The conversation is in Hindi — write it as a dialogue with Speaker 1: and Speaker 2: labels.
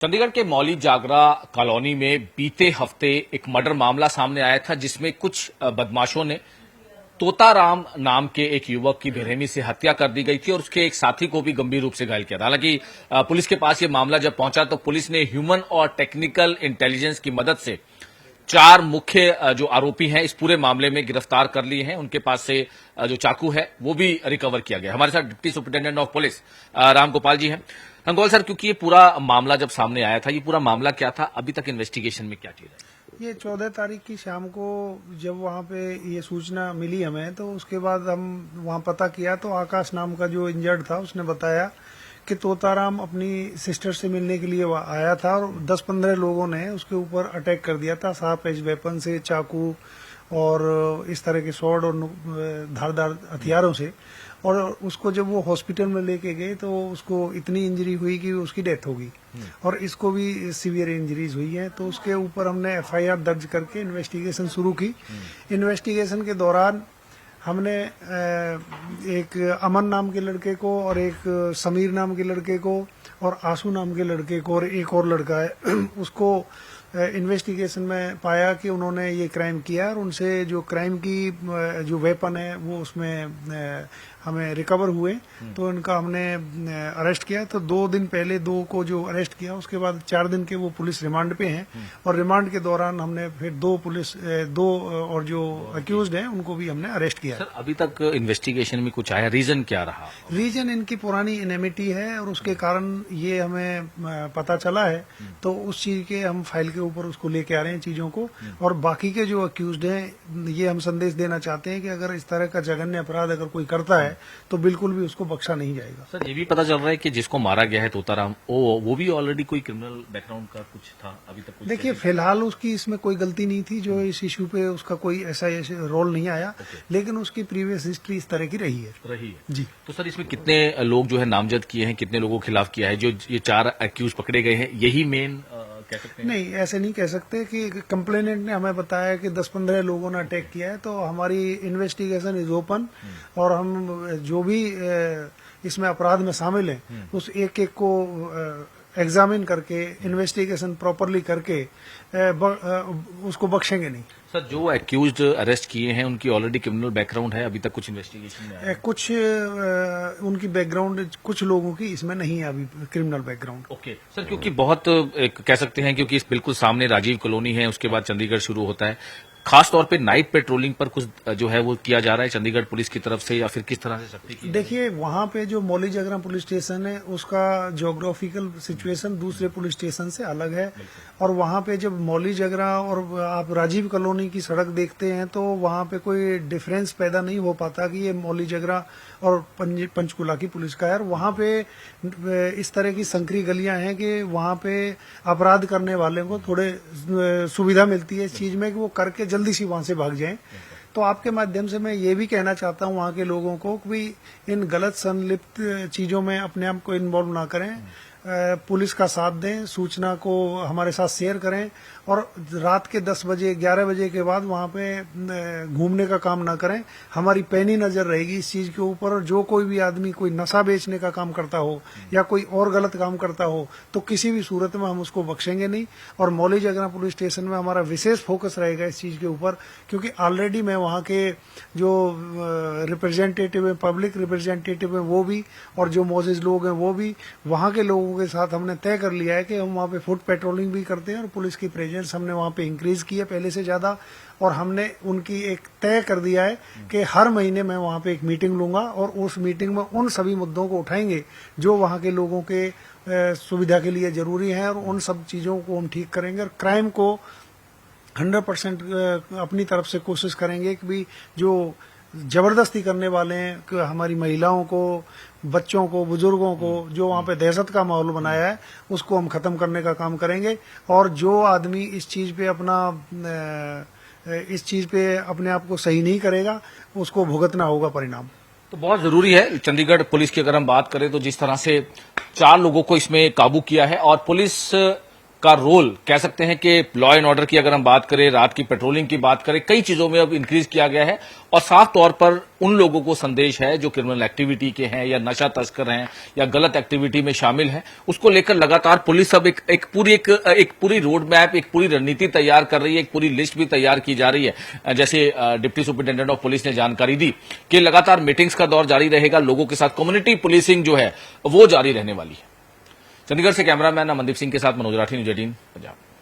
Speaker 1: चंडीगढ़ के मौली जागरा कॉलोनी में बीते हफ्ते एक मर्डर मामला सामने आया था, जिसमें कुछ बदमाशों ने तोताराम नाम के एक युवक की बेरहमी से हत्या कर दी गई थी और उसके एक साथी को भी गंभीर रूप से घायल किया था। हालांकि पुलिस के पास ये मामला जब पहुंचा तो पुलिस ने ह्यूमन और टेक्निकल इंटेलिजेंस की मदद से 4 मुख्य जो आरोपी हैं इस पूरे मामले में गिरफ्तार कर लिए हैं। उनके पास से जो चाकू है वो भी रिकवर किया गया। हमारे साथ deputy superintendent of police Ram Gopal ji हैं। रंगोल सर, क्योंकि ये पूरा मामला जब सामने आया था, ये पूरा मामला क्या था, अभी तक इन्वेस्टिगेशन में क्या चीज है?
Speaker 2: ये 14 तारीख की शाम को जब वहाँ पे ये सूचना मिली हमें, तो उसके बाद हम वहाँ पता किया तो आकाश नाम का जो इंजर्ड था उसने बताया कि तोताराम अपनी सिस्टर से मिलने के लिए वहाँ आया था और 10-15 लोगों ने उसके ऊपर अटैक कर दिया था शार्प एज वेपन से, चाकू और इस तरह के स्वॉर्ड और धारदार हथियारों से। और उसको जब वो हॉस्पिटल में लेके गए तो उसको इतनी इंजरी हुई कि उसकी डेथ हो गई और इसको भी सीवियर इंजरीज हुई है। तो उसके ऊपर हमने एफआईआर दर्ज करके इन्वेस्टिगेशन शुरू की। इन्वेस्टिगेशन के दौरान हमने एक अमन नाम के लड़के को और एक समीर नाम के लड़के को और आंसू नाम के लड़के को और एक और लड़का है उसको इन्वेस्टिगेशन में पाया कि उन्होंने ये क्राइम किया और उनसे जो क्राइम की जो वेपन है वो उसमें हमें रिकवर हुए। तो इनका हमने अरेस्ट किया। तो 2 दिन पहले 2 को जो अरेस्ट किया, उसके बाद 4 दिन के वो पुलिस रिमांड पे हैं और रिमांड के दौरान हमने फिर 2 और जो अक्यूज्ड हैं उनको भी हमने अरेस्ट किया।
Speaker 1: सर, अभी तक इन्वेस्टिगेशन में कुछ आया, रीजन क्या रहा?
Speaker 2: रीजन इनकी पुरानी इनेमिटी है और उसके कारण ये हमें पता चला है। तो उस चीज के हम फाइल के ऊपर उसको लेके आ रहे हैं चीजों को। और बाकी के जो अक्यूज्ड हैं, ये हम संदेश देना चाहते हैं कि अगर इस तरह का जघन्य अपराध अगर कोई करता है तो बिल्कुल भी उसको बख्शा नहीं जाएगा।
Speaker 1: सर, ये भी पता चल रहा है कि जिसको मारा गया है तोताराम, वो भी ऑलरेडी कोई क्रिमिनल बैकग्राउंड का कुछ था अभी तक?
Speaker 2: देखिए, फिलहाल उसकी इसमें कोई गलती नहीं थी, जो इस इशू पे उसका कोई ऐसा रोल नहीं आया, लेकिन उसकी प्रीवियस हिस्ट्री इस तरह की रही है जी।
Speaker 1: तो सर, इसमें कितने लोग जो है नामजद किए हैं, कितने लोगों के खिलाफ किया है? जो ये 4 एक्यूज पकड़े गए हैं, यही मेन कह सकते हैं?
Speaker 2: नहीं, ऐसे नहीं कह सकते कि कंप्लेनेंट ने हमें बताया कि 10-15 लोगों ने अटैक किया है। तो हमारी इन्वेस्टिगेशन इज ओपन और हम जो भी इसमें अपराध में शामिल हैं उस एक को एग्जामिन करके, इन्वेस्टिगेशन प्रॉपरली करके उसको बख्शेंगे नहीं।
Speaker 1: सर, जो एक्यूज्ड अरेस्ट किए हैं उनकी ऑलरेडी क्रिमिनल बैकग्राउंड है? अभी तक कुछ इन्वेस्टिगेशन में आया?
Speaker 2: कुछ उनकी बैकग्राउंड, कुछ लोगों की इसमें नहीं है अभी क्रिमिनल बैकग्राउंड।
Speaker 1: ओके सर, क्योंकि बहुत कह सकते हैं, क्योंकि इस बिल्कुल सामने राजीव कॉलोनी है, उसके बाद चंडीगढ़ शुरू होता है। खास तौर पे नाइट पेट्रोलिंग पर कुछ जो है वो किया जा रहा है चंडीगढ़ पुलिस की तरफ से, या फिर किस तरह से सख्ती की?
Speaker 2: देखिए, वहाँ पे जो मौली जागरा पुलिस स्टेशन है उसका ज्योग्राफिकल सिचुएशन दूसरे पुलिस स्टेशन से अलग है। और वहाँ पे जब मौली जागरा और आप राजीव कॉलोनी की सड़क देखते हैं तो वहाँ पे कोई डिफरेंस पैदा नहीं हो पाता कि ये मौली जागरा और पंचकुला की पुलिस का है। वहाँ पे इस तरह की संकरी गलियां हैं कि वहाँ पे अपराध करने वाले को थोड़े सुविधा मिलती है इस चीज में कि वो करके जल्दी से वहां से भाग जाएं। तो आपके माध्यम से मैं ये भी कहना चाहता हूँ वहाँ के लोगों को कि इन गलत संलिप्त चीजों में अपने आप को इन्वॉल्व ना करें, पुलिस का साथ दें, सूचना को हमारे साथ शेयर करें और रात के 10 बजे 11 बजे के बाद वहाँ पे घूमने का काम ना करें। हमारी पैनी नजर रहेगी इस चीज के ऊपर और जो कोई भी आदमी कोई नशा बेचने का काम करता हो या कोई और गलत काम करता हो तो किसी भी सूरत में हम उसको बख्शेंगे नहीं। और मौली जागरा पुलिस स्टेशन में हमारा विशेष फोकस रहेगा इस चीज के ऊपर, क्योंकि ऑलरेडी मैं वहाँ के जो रिप्रेजेंटेटिव है, पब्लिक रिप्रेजेंटेटिव है वो भी, और जो मौजूद लोग हैं वो भी, वहाँ के लोगों के साथ हमने तय कर लिया है कि हम वहाँ पे फुट पेट्रोलिंग भी करते हैं और पुलिस की प्रेजेंस हमने वहाँ पे इंक्रीज की है पहले से ज्यादा। और हमने उनकी एक तय कर दिया है कि हर महीने मैं वहाँ पे एक मीटिंग लूंगा और उस मीटिंग में उन सभी मुद्दों को उठाएंगे जो वहाँ के लोगों के सुविधा के लिए जरूरी है और उन सब चीजों को हम ठीक करेंगे और क्राइम को 100% अपनी तरफ से कोशिश करेंगे कि भी जो जबरदस्ती करने वाले हैं कि हमारी महिलाओं को, बच्चों को, बुजुर्गों को जो वहाँ पे दहशत का माहौल बनाया है उसको हम खत्म करने का काम करेंगे। और जो आदमी इस चीज पे अपने आप को सही नहीं करेगा उसको भुगतना होगा परिणाम।
Speaker 1: तो बहुत जरूरी है चंडीगढ़ पुलिस की अगर हम बात करें तो जिस तरह से 4 लोगों को इसमें काबू किया है और पुलिस का रोल कह सकते हैं कि लॉ एंड ऑर्डर की अगर हम बात करें, रात की पेट्रोलिंग की बात करें, कई चीजों में अब इंक्रीज किया गया है और साफ तौर पर उन लोगों को संदेश है जो क्रिमिनल एक्टिविटी के हैं या नशा तस्कर हैं या गलत एक्टिविटी में शामिल हैं, उसको लेकर लगातार पुलिस अब एक पूरी रोड मैप, एक पूरी रणनीति तैयार कर रही है, एक पूरी लिस्ट भी तैयार की जा रही है। जैसे डिप्टी सुपरिटेंडेंट ऑफ पुलिस ने जानकारी दी कि लगातार मीटिंग्स का दौर जारी रहेगा, लोगों के साथ कम्युनिटी पुलिसिंग जो है वो जारी रहने वाली है। चंडीगढ़ से कैमरामैन अमनदीप सिंह के साथ मनोज राठी, न्यूज़ 18 पंजाब।